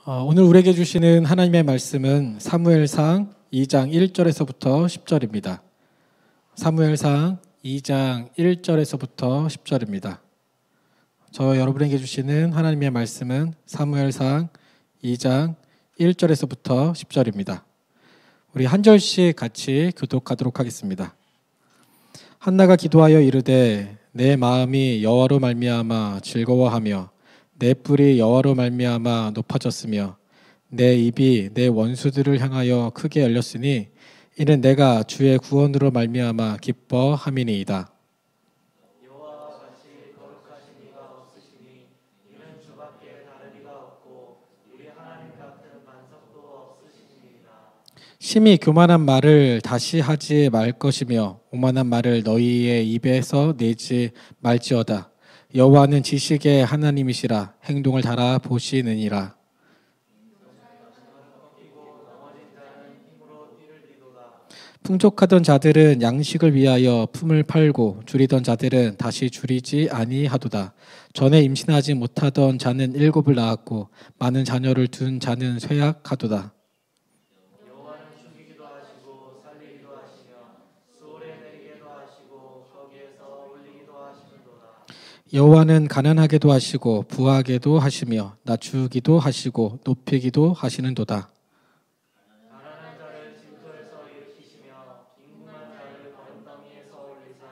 오늘 우리에게 주시는 하나님의 말씀은 사무엘상 2장 1절에서부터 10절입니다. 사무엘상 2장 1절에서부터 10절입니다. 저 여러분에게 주시는 하나님의 말씀은 사무엘상 2장 1절에서부터 10절입니다. 우리 한 절씩 같이 교독하도록 하겠습니다. 한나가 기도하여 이르되 내 마음이 여호와로 말미암아 즐거워하며 내 뿔이 여호와로 말미암아 높아졌으며 내 입이 내 원수들을 향하여 크게 열렸으니 이는 내가 주의 구원으로 말미암아 기뻐함이니이다. 여호와와 같이 거룩하신 이가 없으시니 이는 주밖에 다른 이가 없고 우리 하나님 같은 반석도 없으시니이다. 심히 교만한 말을 다시 하지 말 것이며 오만한 말을 너희의 입에서 내지 말지어다. 여호와는 지식의 하나님이시라 행동을 달아 보시느니라. 풍족하던 자들은 양식을 위하여 품을 팔고 줄이던 자들은 다시 줄이지 아니하도다. 전에 임신하지 못하던 자는 7을 낳았고 많은 자녀를 둔 자는 쇠약하도다. 여호와는 죽이기도 하시고 살리기도 하시며 수월에 내리게도 하시고 거기에서 올리기도 하시는도다. 여호와는 가난하게도 하시고 부하게도 하시며 낮추기도 하시고 높이기도 하시는도다. 가난한 자를 질투에서 일으키시며 빈궁한 자를 거름더미에서 올리사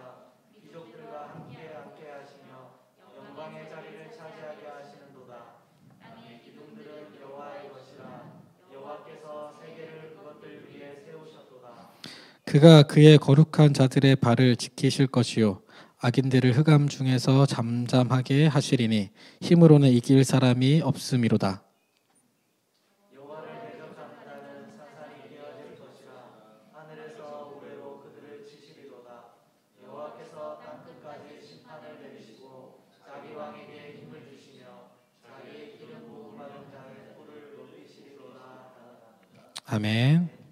귀족들과 함께 하시며 영광의 자리를 차지하게 하시는도다. 땅의 기둥들은 여호와의 것이라 여호와께서 세계를 그것들 위에 세우셨도다. 그가 그의 거룩한 자들의 발을 지키실 것이요 악인들을 흑암 중에서 잠잠하게 하시리니 힘으로는 이길 사람이 없음이로다. 여호와를 대적하는 자는 산산이 깨어질 것이라 하늘에서 우레로 그들을 치시리로다. 여호와께서 땅끝까지 심판을 내리시고 자기 왕에게 힘을 주시며 자기 기름 부음 받은 자의 뿔을 높이시리로다. 아멘.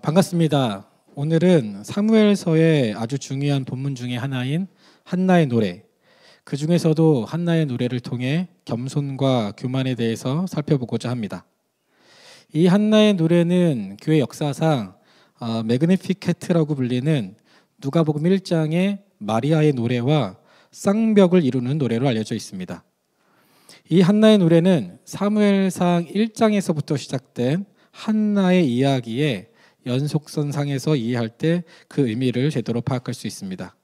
반갑습니다. 오늘은 사무엘서의 아주 중요한 본문 중에 하나인 한나의 노래, 그 중에서도 한나의 노래를 통해 겸손과 교만에 대해서 살펴보고자 합니다. 이 한나의 노래는 교회 역사상 매그니피케트라고 불리는 누가복음 1장의 마리아의 노래와 쌍벽을 이루는 노래로 알려져 있습니다. 이 한나의 노래는 사무엘상 1장에서부터 시작된 한나의 이야기에 연속선상에서 이해할 때 그 의미를 제대로 파악할 수 있습니다.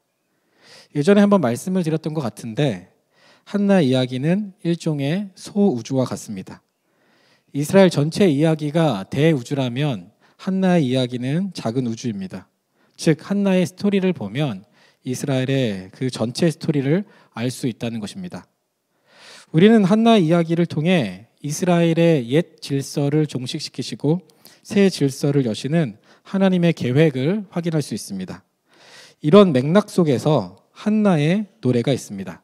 예전에 한번 말씀을 드렸던 것 같은데 한나의 이야기는 일종의 소우주와 같습니다. 이스라엘 전체 이야기가 대우주라면 한나의 이야기는 작은 우주입니다. 즉 한나의 스토리를 보면 이스라엘의 그 전체 스토리를 알 수 있다는 것입니다. 우리는 한나의 이야기를 통해 이스라엘의 옛 질서를 종식시키시고 새 질서를 여시는 하나님의 계획을 확인할 수 있습니다. 이런 맥락 속에서 한나의 노래가 있습니다.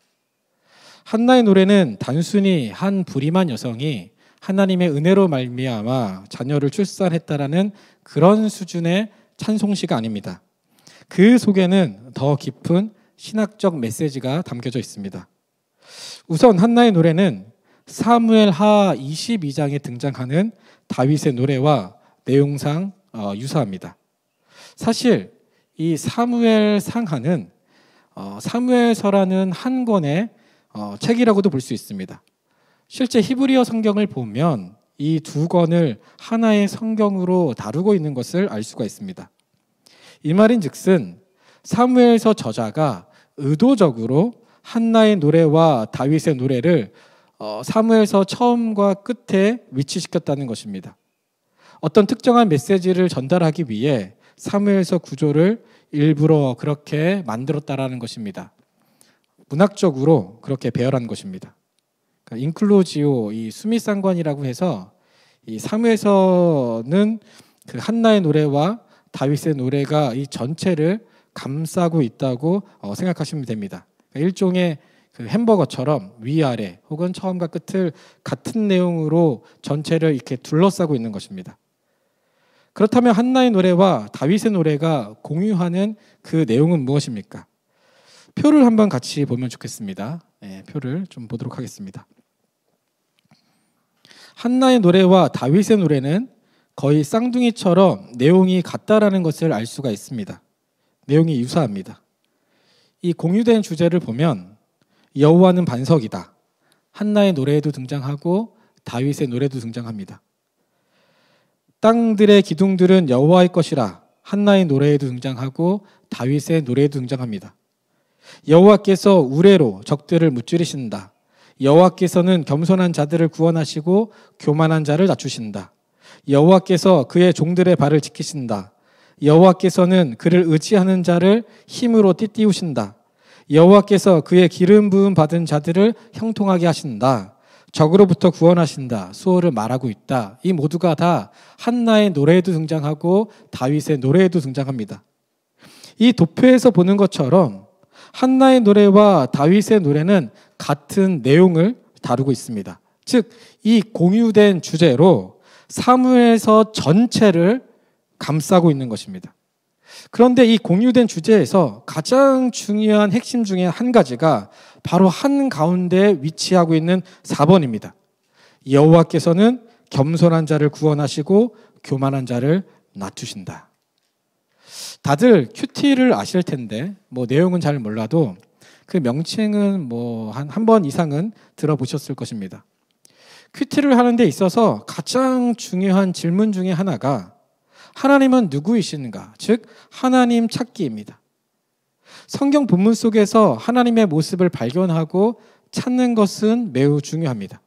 한나의 노래는 단순히 한 불임한 여성이 하나님의 은혜로 말미암아 자녀를 출산했다라는 그런 수준의 찬송시가 아닙니다. 그 속에는 더 깊은 신학적 메시지가 담겨져 있습니다. 우선 한나의 노래는 사무엘하 22장에 등장하는 다윗의 노래와 내용상 유사합니다. 사실 이 사무엘상하는 사무엘서라는 한 권의 책이라고도 볼 수 있습니다. 실제 히브리어 성경을 보면 이 두 권을 하나의 성경으로 다루고 있는 것을 알 수가 있습니다. 이 말인즉슨 사무엘서 저자가 의도적으로 한나의 노래와 다윗의 노래를 사무엘서 처음과 끝에 위치시켰다는 것입니다. 어떤 특정한 메시지를 전달하기 위해 사무엘서 구조를 일부러 그렇게 만들었다라는 것입니다. 문학적으로 그렇게 배열한 것입니다. 그러니까 인클로지오, 이 수미상관이라고 해서 이 사무엘서는 그 한나의 노래와 다윗의 노래가 이 전체를 감싸고 있다고 생각하시면 됩니다. 그러니까 일종의 그 햄버거처럼 위아래 혹은 처음과 끝을 같은 내용으로 전체를 이렇게 둘러싸고 있는 것입니다. 그렇다면 한나의 노래와 다윗의 노래가 공유하는 그 내용은 무엇입니까? 표를 한번 같이 보면 좋겠습니다. 네, 표를 좀 보도록 하겠습니다. 한나의 노래와 다윗의 노래는 거의 쌍둥이처럼 내용이 같다라는 것을 알 수가 있습니다. 내용이 유사합니다. 이 공유된 주제를 보면 여호와는 반석이다. 한나의 노래에도 등장하고 다윗의 노래도 등장합니다. 땅들의 기둥들은 여호와의 것이라. 한나의 노래에도 등장하고 다윗의 노래에도 등장합니다. 여호와께서 우레로 적들을 무찌르신다. 여호와께서는 겸손한 자들을 구원하시고 교만한 자를 낮추신다. 여호와께서 그의 종들의 발을 지키신다. 여호와께서는 그를 의지하는 자를 힘으로 띠띠우신다. 여호와께서 그의 기름 부음 받은 자들을 형통하게 하신다. 적으로부터 구원하신다. 수호를 말하고 있다. 이 모두가 다 한나의 노래에도 등장하고 다윗의 노래에도 등장합니다. 이 도표에서 보는 것처럼 한나의 노래와 다윗의 노래는 같은 내용을 다루고 있습니다. 즉, 이 공유된 주제로 사무엘서 전체를 감싸고 있는 것입니다. 그런데 이 공유된 주제에서 가장 중요한 핵심 중에 한 가지가 바로 한가운데 위치하고 있는 4번입니다. 여호와께서는 겸손한 자를 구원하시고 교만한 자를 낮추신다. 다들 큐티를 아실 텐데 내용은 잘 몰라도 그 명칭은 한 번 이상은 들어보셨을 것입니다. 큐티를 하는 데 있어서 가장 중요한 질문 중에 하나가 하나님은 누구이신가? 즉 하나님 찾기입니다. 성경 본문 속에서 하나님의 모습을 발견하고 찾는 것은 매우 중요합니다.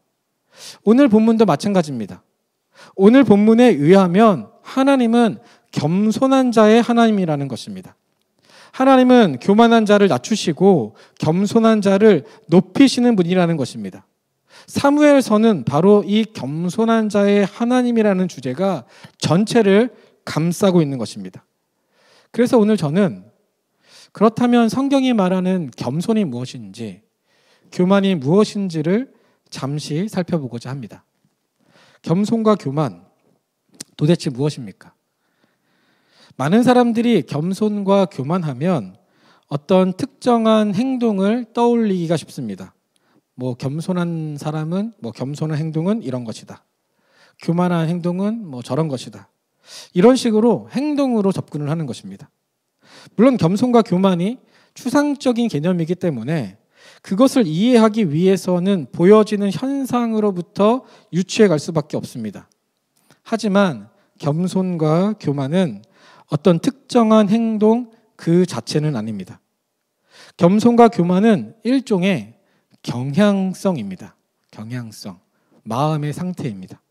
오늘 본문도 마찬가지입니다. 오늘 본문에 의하면 하나님은 겸손한 자의 하나님이라는 것입니다. 하나님은 교만한 자를 낮추시고 겸손한 자를 높이시는 분이라는 것입니다. 사무엘서는 바로 이 겸손한 자의 하나님이라는 주제가 전체를 감싸고 있는 것입니다. 그래서 오늘 저는 그렇다면 성경이 말하는 겸손이 무엇인지, 교만이 무엇인지를 잠시 살펴보고자 합니다. 겸손과 교만, 도대체 무엇입니까? 많은 사람들이 겸손과 교만하면 어떤 특정한 행동을 떠올리기가 쉽습니다. 겸손한 사람은 겸손한 행동은 이런 것이다. 교만한 행동은 저런 것이다. 이런 식으로 행동으로 접근을 하는 것입니다. 물론 겸손과 교만이 추상적인 개념이기 때문에 그것을 이해하기 위해서는 보여지는 현상으로부터 유추해 갈 수밖에 없습니다. 하지만 겸손과 교만은 어떤 특정한 행동 그 자체는 아닙니다. 겸손과 교만은 일종의 경향성입니다. 경향성, 마음의 상태입니다.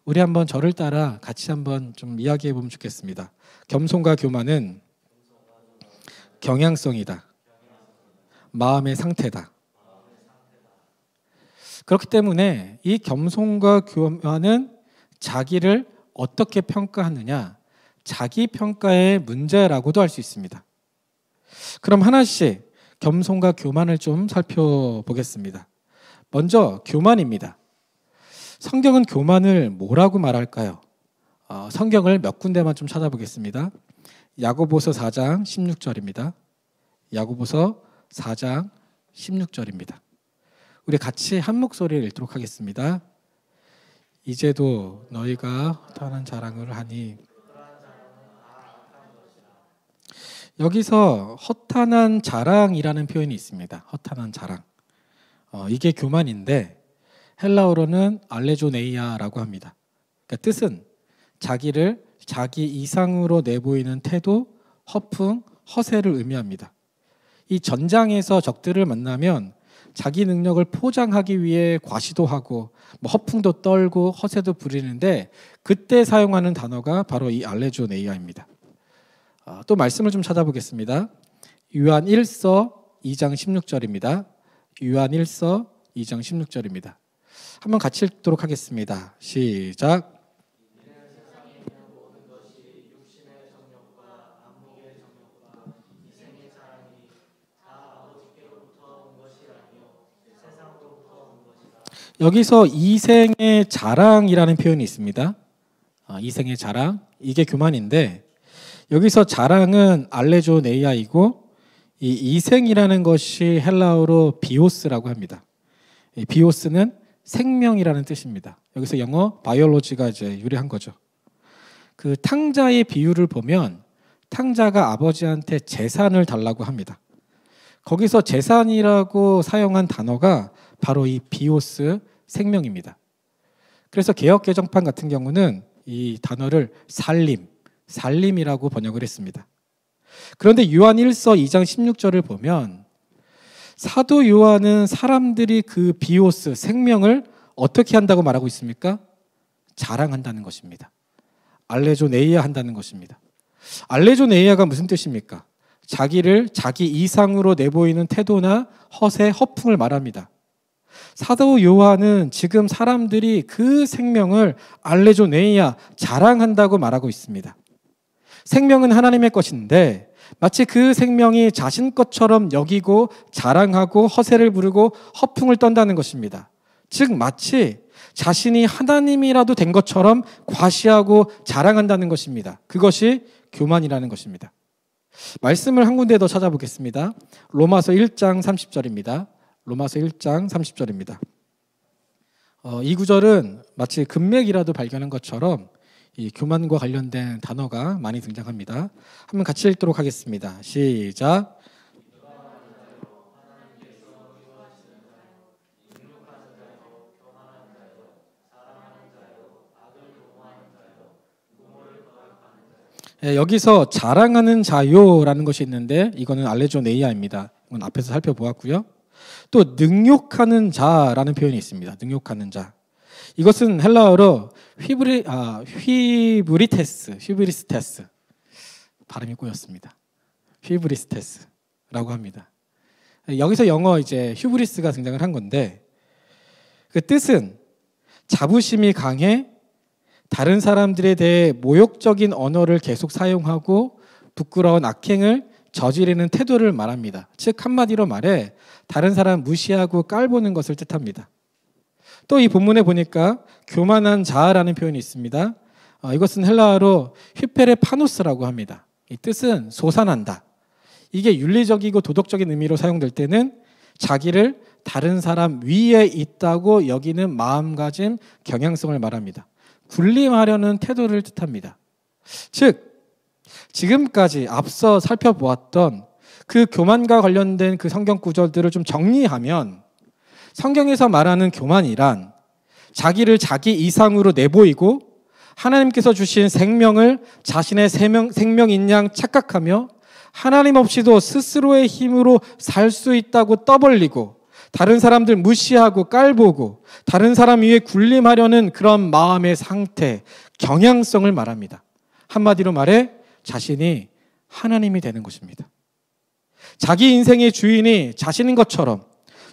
우리 한번 저를 따라 같이 한번 좀 이야기해 보면 좋겠습니다. 겸손과 교만은 경향성이다. 마음의 상태다. 그렇기 때문에 이 겸손과 교만은 자기를 어떻게 평가하느냐, 자기 평가의 문제라고도 할 수 있습니다. 그럼 하나씩 겸손과 교만을 좀 살펴보겠습니다. 먼저 교만입니다. 성경은 교만을 뭐라고 말할까요? 성경을 몇 군데만 좀 찾아보겠습니다. 야고보서 4장 16절입니다. 야고보서 4장 16절입니다. 우리 같이 한 목소리를 읽도록 하겠습니다. 이제도 너희가 허탄한 자랑을 하니. 여기서 허탄한 자랑이라는 표현이 있습니다. 허탄한 자랑. 이게 교만인데 헬라어로는 알레조네이아라고 합니다. 그러니까 뜻은 자기를 자기 이상으로 내보이는 태도, 허풍, 허세를 의미합니다. 이 전장에서 적들을 만나면 자기 능력을 포장하기 위해 과시도 하고 허풍도 떨고 허세도 부리는데 그때 사용하는 단어가 바로 이 알레조네이아입니다. 또 말씀을 좀 찾아보겠습니다. 요한 1서 2장 16절입니다. 요한 1서 2장 16절입니다. 한번 같이 읽도록 하겠습니다. 시작. 여기서 이생의 자랑이라는 표현이 있습니다. 이생의 자랑, 이게 교만인데 여기서 자랑은 알레조네이아이고 이 이생이라는 것이 헬라어로 비오스라고 합니다. 이 비오스는 생명이라는 뜻입니다. 여기서 영어 바이올로지가 이제 유래한 거죠. 그 탕자의 비유를 보면 탕자가 아버지한테 재산을 달라고 합니다. 거기서 재산이라고 사용한 단어가 바로 이 비오스 생명입니다. 그래서 개역개정판 같은 경우는 이 단어를 살림이라고 번역을 했습니다. 그런데 요한 1서 2장 16절을 보면 사도 요한은 사람들이 그 비오스 생명을 어떻게 한다고 말하고 있습니까? 자랑한다는 것입니다. 알레조네이아 한다는 것입니다. 알레조네이아가 무슨 뜻입니까? 자기를 자기 이상으로 내보이는 태도나 허세, 허풍을 말합니다. 사도 요한은 지금 사람들이 그 생명을 알레조네이아, 자랑한다고 말하고 있습니다. 생명은 하나님의 것인데 마치 그 생명이 자신 것처럼 여기고 자랑하고 허세를 부르고 허풍을 떤다는 것입니다. 즉 마치 자신이 하나님이라도 된 것처럼 과시하고 자랑한다는 것입니다. 그것이 교만이라는 것입니다. 말씀을 한 군데 더 찾아보겠습니다. 로마서 1장 30절입니다. 로마서 1장 30절입니다. 이 구절은 마치 금맥이라도 발견한 것처럼 이 교만과 관련된 단어가 많이 등장합니다. 한번 같이 읽도록 하겠습니다. 시작. 여기서 자랑하는 자요라는 것이 있는데 이거는 알레조네이아입니다. 이건 앞에서 살펴보았고요. 또 능욕하는 자라는 표현이 있습니다. 능욕하는 자. 이것은 헬라어로 휘브리스테스 발음이 꼬였습니다. 휘브리스테스라고 합니다. 여기서 영어 이제 휴브리스가 등장을 한 건데 그 뜻은 자부심이 강해 다른 사람들에 대해 모욕적인 언어를 계속 사용하고 부끄러운 악행을 저지르는 태도를 말합니다. 즉 한마디로 말해 다른 사람 무시하고 깔보는 것을 뜻합니다. 또 이 본문에 보니까 교만한 자라는 표현이 있습니다. 이것은 헬라어로 휘페레파노스라고 합니다. 이 뜻은 솟아난다. 이게 윤리적이고 도덕적인 의미로 사용될 때는 자기를 다른 사람 위에 있다고 여기는 마음가짐, 경향성을 말합니다. 군림하려는 태도를 뜻합니다. 즉 지금까지 앞서 살펴보았던 그 교만과 관련된 그 성경 구절들을 좀 정리하면 성경에서 말하는 교만이란 자기를 자기 이상으로 내보이고 하나님께서 주신 생명을 자신의 생명인 양 착각하며 하나님 없이도 스스로의 힘으로 살 수 있다고 떠벌리고 다른 사람들 무시하고 깔보고 다른 사람 위에 군림하려는 그런 마음의 상태, 경향성을 말합니다. 한마디로 말해 자신이 하나님이 되는 것입니다. 자기 인생의 주인이 자신인 것처럼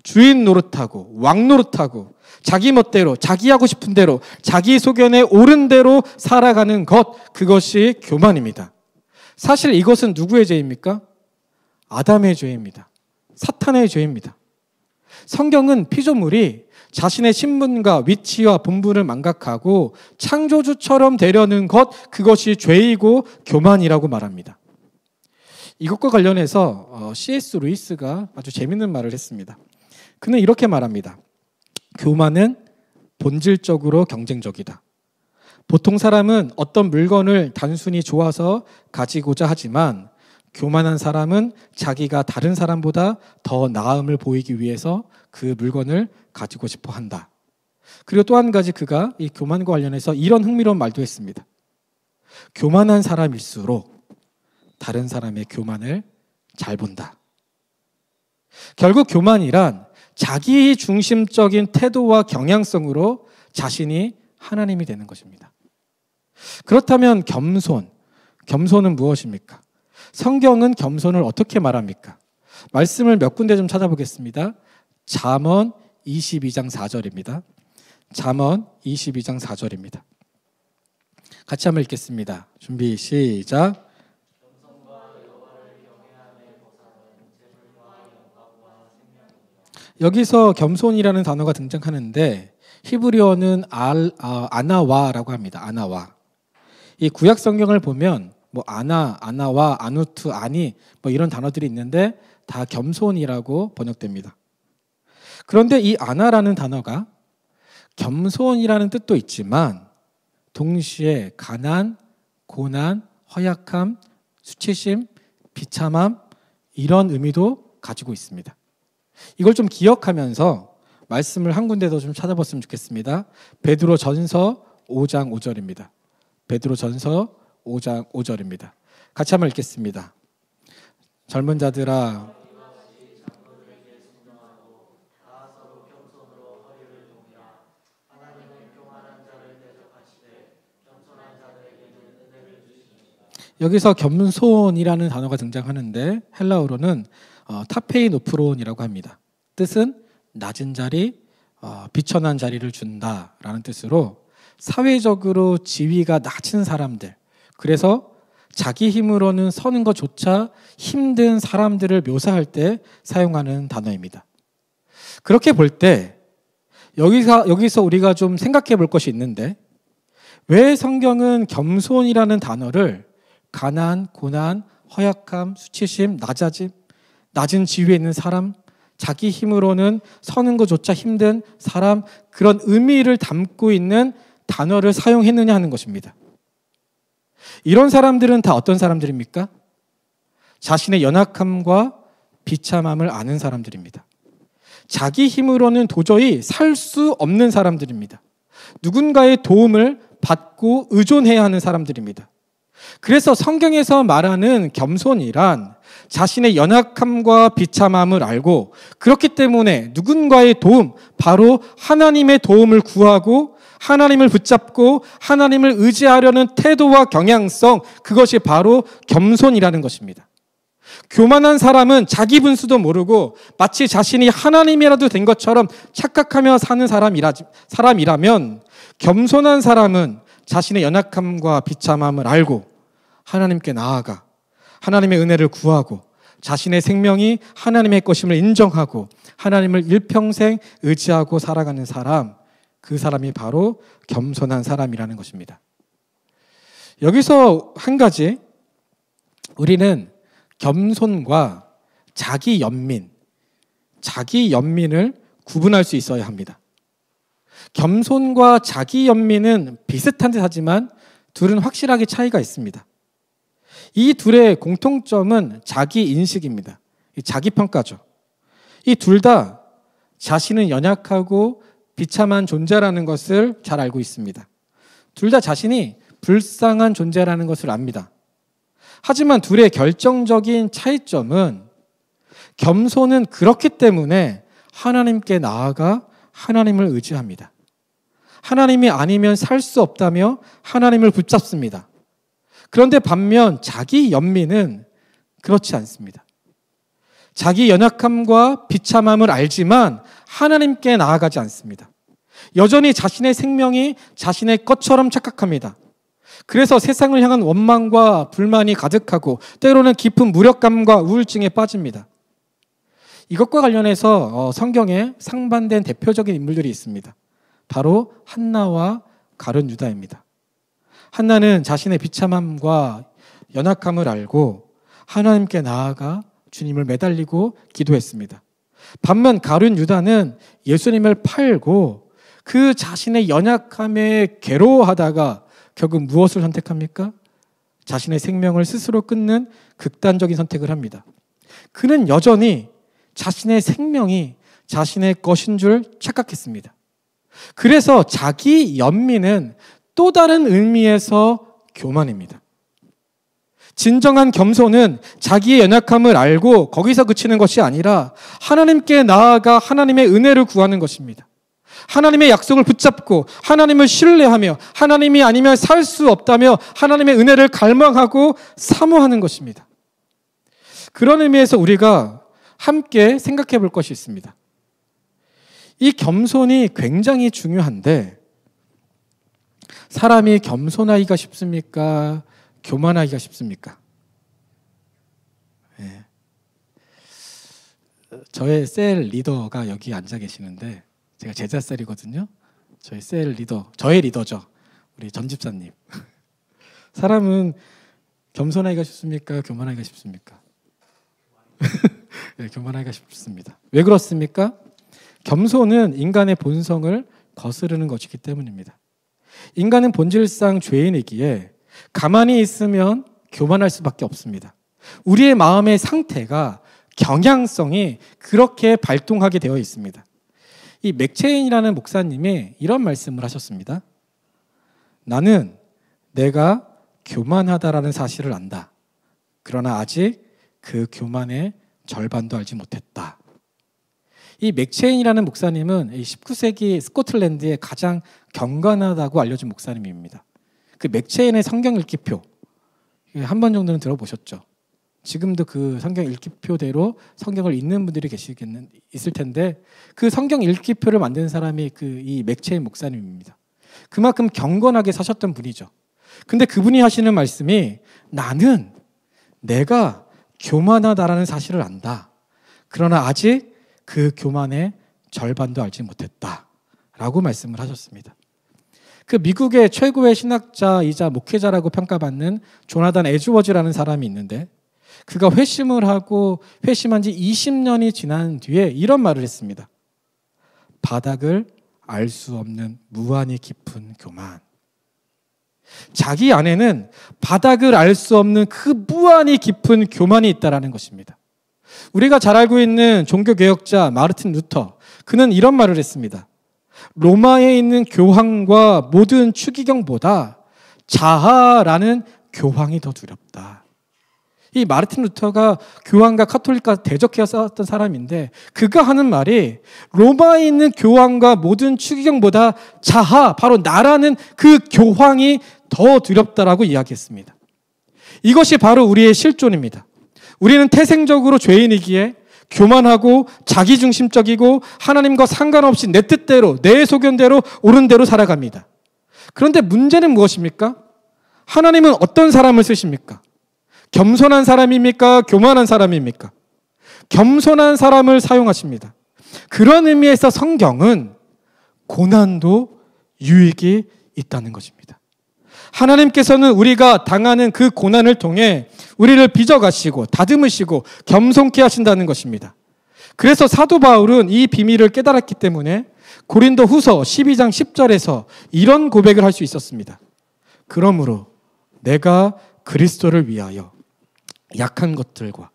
주인 노릇하고 왕 노릇하고 자기 멋대로 자기 하고 싶은 대로 자기 소견에 옳은 대로 살아가는 것, 그것이 교만입니다. 사실 이것은 누구의 죄입니까? 아담의 죄입니다. 사탄의 죄입니다. 성경은 피조물이 자신의 신분과 위치와 본분을 망각하고 창조주처럼 되려는 것, 그것이 죄이고 교만이라고 말합니다. 이것과 관련해서 C.S. 루이스가 아주 재밌는 말을 했습니다. 그는 이렇게 말합니다. 교만은 본질적으로 경쟁적이다. 보통 사람은 어떤 물건을 단순히 좋아서 가지고자 하지만 교만한 사람은 자기가 다른 사람보다 더 나음을 보이기 위해서 그 물건을 가지고 싶어 한다. 그리고 또 한 가지 그가 이 교만과 관련해서 이런 흥미로운 말도 했습니다. 교만한 사람일수록 다른 사람의 교만을 잘 본다. 결국 교만이란 자기 중심적인 태도와 경향성으로 자신이 하나님이 되는 것입니다. 그렇다면 겸손은 무엇입니까? 성경은 겸손을 어떻게 말합니까? 말씀을 몇 군데 좀 찾아보겠습니다. 잠언 22장 4절입니다. 잠언 22장 4절입니다. 같이 한번 읽겠습니다. 준비 시작. 여기서 겸손이라는 단어가 등장하는데 히브리어는 아나와라고 합니다. 아나와. 이 구약 성경을 보면 아나와, 아누트, 아니 이런 단어들이 있는데 다 겸손이라고 번역됩니다. 그런데 이 아나라는 단어가 겸손이라는 뜻도 있지만 동시에 가난, 고난, 허약함, 수치심, 비참함 이런 의미도 가지고 있습니다. 이걸 좀 기억하면서 말씀을 한 군데 더 좀 찾아봤으면 좋겠습니다. 베드로전서 5장 5절입니다. 베드로전서 5장 5절입니다. 같이 한번 읽겠습니다. 젊은 자들아 여기서 겸손이라는 단어가 등장하는데 헬라어로는 타페이노프론이라고 합니다. 뜻은 낮은 자리, 비천한 자리를 준다라는 뜻으로 사회적으로 지위가 낮은 사람들, 그래서 자기 힘으로는 서는 것조차 힘든 사람들을 묘사할 때 사용하는 단어입니다. 그렇게 볼 때 여기서 우리가 좀 생각해 볼 것이 있는데 왜 성경은 겸손이라는 단어를 가난, 고난, 허약함, 수치심, 낮은 지위에 있는 사람, 자기 힘으로는 서는 것조차 힘든 사람, 그런 의미를 담고 있는 단어를 사용했느냐 하는 것입니다. 이런 사람들은 다 어떤 사람들입니까? 자신의 연약함과 비참함을 아는 사람들입니다. 자기 힘으로는 도저히 살 수 없는 사람들입니다. 누군가의 도움을 받고 의존해야 하는 사람들입니다. 그래서 성경에서 말하는 겸손이란 자신의 연약함과 비참함을 알고 그렇기 때문에 누군가의 도움, 바로 하나님의 도움을 구하고 하나님을 붙잡고 하나님을 의지하려는 태도와 경향성, 그것이 바로 겸손이라는 것입니다. 교만한 사람은 자기 분수도 모르고 마치 자신이 하나님이라도 된 것처럼 착각하며 사는 사람이라면 겸손한 사람은 자신의 연약함과 비참함을 알고 하나님께 나아가 하나님의 은혜를 구하고 자신의 생명이 하나님의 것임을 인정하고 하나님을 일평생 의지하고 살아가는 사람, 그 사람이 바로 겸손한 사람이라는 것입니다. 여기서 한 가지, 우리는 겸손과 자기 연민을 구분할 수 있어야 합니다. 겸손과 자기 연민은 비슷한 듯 하지만 둘은 확실하게 차이가 있습니다. 이 둘의 공통점은 자기 인식입니다. 자기 평가죠. 이 둘 다 자신은 연약하고 비참한 존재라는 것을 잘 알고 있습니다. 둘 다 자신이 불쌍한 존재라는 것을 압니다. 하지만 둘의 결정적인 차이점은 겸손은 그렇기 때문에 하나님께 나아가 하나님을 의지합니다. 하나님이 아니면 살 수 없다며 하나님을 붙잡습니다. 그런데 반면 자기 연민은 그렇지 않습니다. 자기 연약함과 비참함을 알지만 하나님께 나아가지 않습니다. 여전히 자신의 생명이 자신의 것처럼 착각합니다. 그래서 세상을 향한 원망과 불만이 가득하고 때로는 깊은 무력감과 우울증에 빠집니다. 이것과 관련해서 성경에 상반된 대표적인 인물들이 있습니다. 바로 한나와 가룟 유다입니다. 한나는 자신의 비참함과 연약함을 알고 하나님께 나아가 주님을 매달리고 기도했습니다. 반면 가룟 유다는 예수님을 팔고 그 자신의 연약함에 괴로워하다가 결국 무엇을 선택합니까? 자신의 생명을 스스로 끊는 극단적인 선택을 합니다. 그는 여전히 자신의 생명이 자신의 것인 줄 착각했습니다. 그래서 자기 연민은 또 다른 의미에서 교만입니다. 진정한 겸손은 자기의 연약함을 알고 거기서 그치는 것이 아니라 하나님께 나아가 하나님의 은혜를 구하는 것입니다. 하나님의 약속을 붙잡고 하나님을 신뢰하며 하나님이 아니면 살 수 없다며 하나님의 은혜를 갈망하고 사모하는 것입니다. 그런 의미에서 우리가 함께 생각해 볼 것이 있습니다. 이 겸손이 굉장히 중요한데 사람이 겸손하기가 쉽습니까? 교만하기가 쉽습니까? 네. 저의 셀 리더가 여기 앉아 계시는데 제가 제자 셀이거든요. 저의 리더죠. 우리 전 집사님. 사람은 겸손하기가 쉽습니까? 교만하기가 쉽습니까? 네, 교만하기가 쉽습니다. 왜 그렇습니까? 겸손은 인간의 본성을 거스르는 것이기 때문입니다. 인간은 본질상 죄인이기에 가만히 있으면 교만할 수밖에 없습니다. 우리의 마음의 상태가 경향성이 그렇게 발동하게 되어 있습니다. 이 맥체인이라는 목사님이 이런 말씀을 하셨습니다. 나는 내가 교만하다라는 사실을 안다. 그러나 아직 그 교만의 절반도 알지 못했다. 이 맥체인이라는 목사님은 19세기 스코틀랜드의 가장 경건하다고 알려진 목사님입니다. 그 맥체인의 성경 읽기표 한 번 정도는 들어보셨죠? 지금도 그 성경 읽기표대로 성경을 읽는 분들이 있을 텐데 그 성경 읽기표를 만든 사람이 이 맥체인 목사님입니다. 그만큼 경건하게 사셨던 분이죠. 근데 그분이 하시는 말씀이 나는 내가 교만하다라는 사실을 안다. 그러나 아직 그 교만의 절반도 알지 못했다. 라고 말씀을 하셨습니다. 그 미국의 최고의 신학자이자 목회자라고 평가받는 조나단 에즈워즈라는 사람이 있는데 그가 회심을 하고 회심한 지 20년이 지난 뒤에 이런 말을 했습니다. 바닥을 알 수 없는 무한히 깊은 교만. 자기 안에는 바닥을 알 수 없는 그 무한히 깊은 교만이 있다는 것입니다. 우리가 잘 알고 있는 종교개혁자 마르틴 루터, 그는 이런 말을 했습니다. 로마에 있는 교황과 모든 추기경보다 자하라는 교황이 더 두렵다. 이 마르틴 루터가 교황과 카톨릭과 대적해서 싸웠던 사람인데 그가 하는 말이 로마에 있는 교황과 모든 추기경보다 자하, 바로 나라는 그 교황이 더 두렵다라고 이야기했습니다. 이것이 바로 우리의 실존입니다. 우리는 태생적으로 죄인이기에 교만하고 자기중심적이고 하나님과 상관없이 내 뜻대로 내 소견대로 옳은 대로 살아갑니다. 그런데 문제는 무엇입니까? 하나님은 어떤 사람을 쓰십니까? 겸손한 사람입니까? 교만한 사람입니까? 겸손한 사람을 사용하십니다. 그런 의미에서 성경은 고난도 유익이 있다는 것입니다. 하나님께서는 우리가 당하는 그 고난을 통해 우리를 빚어가시고 다듬으시고 겸손케 하신다는 것입니다. 그래서 사도 바울은 이 비밀을 깨달았기 때문에 고린도 후서 12장 10절에서 이런 고백을 할 수 있었습니다. 그러므로 내가 그리스도를 위하여 약한 것들과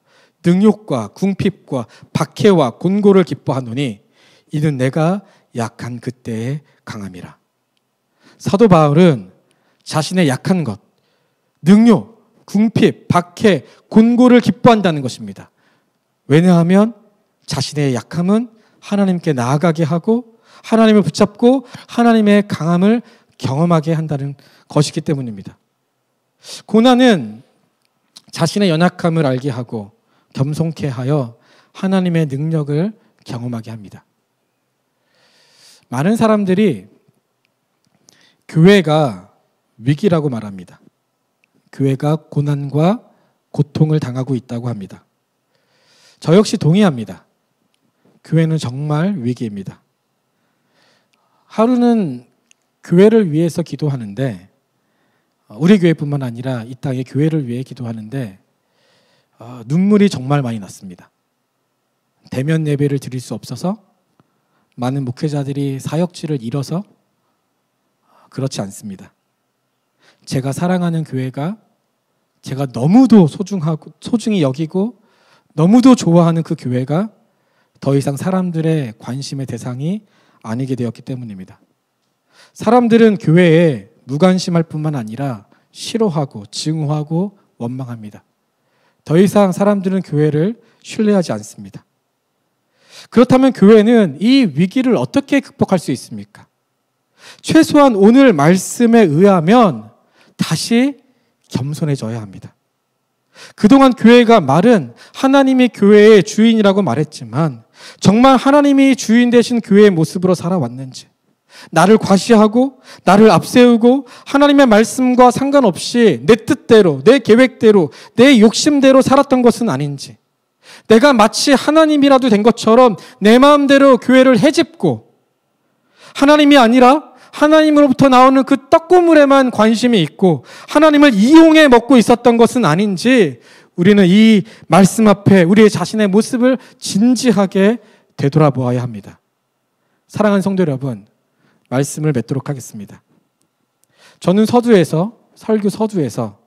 능욕과 궁핍과 박해와 곤고를 기뻐하노니 이는 내가 약한 그때의 강함이라. 사도 바울은 자신의 약한 것, 능욕, 궁핍, 박해, 곤고를 기뻐한다는 것입니다. 왜냐하면 자신의 약함은 하나님께 나아가게 하고 하나님을 붙잡고 하나님의 강함을 경험하게 한다는 것이기 때문입니다. 고난은 자신의 연약함을 알게 하고 겸손케 하여 하나님의 능력을 경험하게 합니다. 많은 사람들이 교회가 위기라고 말합니다. 교회가 고난과 고통을 당하고 있다고 합니다. 저 역시 동의합니다. 교회는 정말 위기입니다. 하루는 교회를 위해서 기도하는데 우리 교회뿐만 아니라 이 땅의 교회를 위해 기도하는데 눈물이 정말 많이 났습니다. 대면 예배를 드릴 수 없어서 많은 목회자들이 사역지를 잃어서 그렇지 않습니다. 제가 사랑하는 교회가 제가 너무도 소중히 여기고 너무도 좋아하는 그 교회가 더 이상 사람들의 관심의 대상이 아니게 되었기 때문입니다. 사람들은 교회에 무관심할 뿐만 아니라 싫어하고 증오하고 원망합니다. 더 이상 사람들은 교회를 신뢰하지 않습니다. 그렇다면 교회는 이 위기를 어떻게 극복할 수 있습니까? 최소한 오늘 말씀에 의하면 다시 겸손해져야 합니다. 그동안 교회가 말은 하나님이 교회의 주인이라고 말했지만 정말 하나님이 주인 되신 교회의 모습으로 살아왔는지, 나를 과시하고 나를 앞세우고 하나님의 말씀과 상관없이 내 뜻대로 내 계획대로 내 욕심대로 살았던 것은 아닌지, 내가 마치 하나님이라도 된 것처럼 내 마음대로 교회를 헤집고 하나님이 아니라 하나님으로부터 나오는 그 떡고물에만 관심이 있고 하나님을 이용해 먹고 있었던 것은 아닌지 우리는 이 말씀 앞에 우리의 자신의 모습을 진지하게 되돌아보아야 합니다. 사랑하는 성도 여러분, 말씀을 맺도록 하겠습니다. 저는 설교 서두에서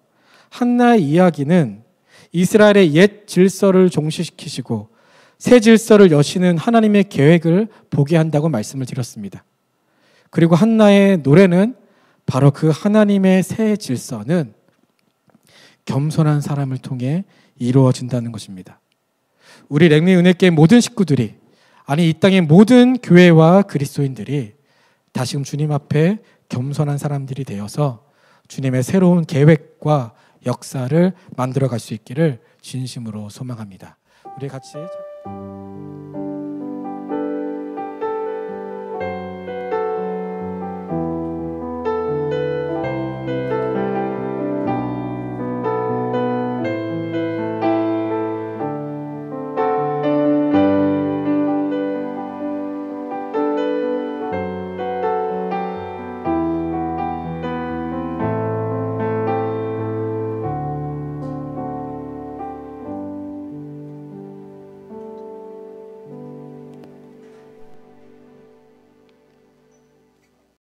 한나의 이야기는 이스라엘의 옛 질서를 종식시키시고 새 질서를 여시는 하나님의 계획을 보게 한다고 말씀을 드렸습니다. 그리고 한나의 노래는 바로 그 하나님의 새 질서는 겸손한 사람을 통해 이루어진다는 것입니다. 우리 랭리 은혜교회 모든 식구들이, 아니 이 땅의 모든 교회와 그리스도인들이 다시금 주님 앞에 겸손한 사람들이 되어서 주님의 새로운 계획과 역사를 만들어갈 수 있기를 진심으로 소망합니다. 우리 같이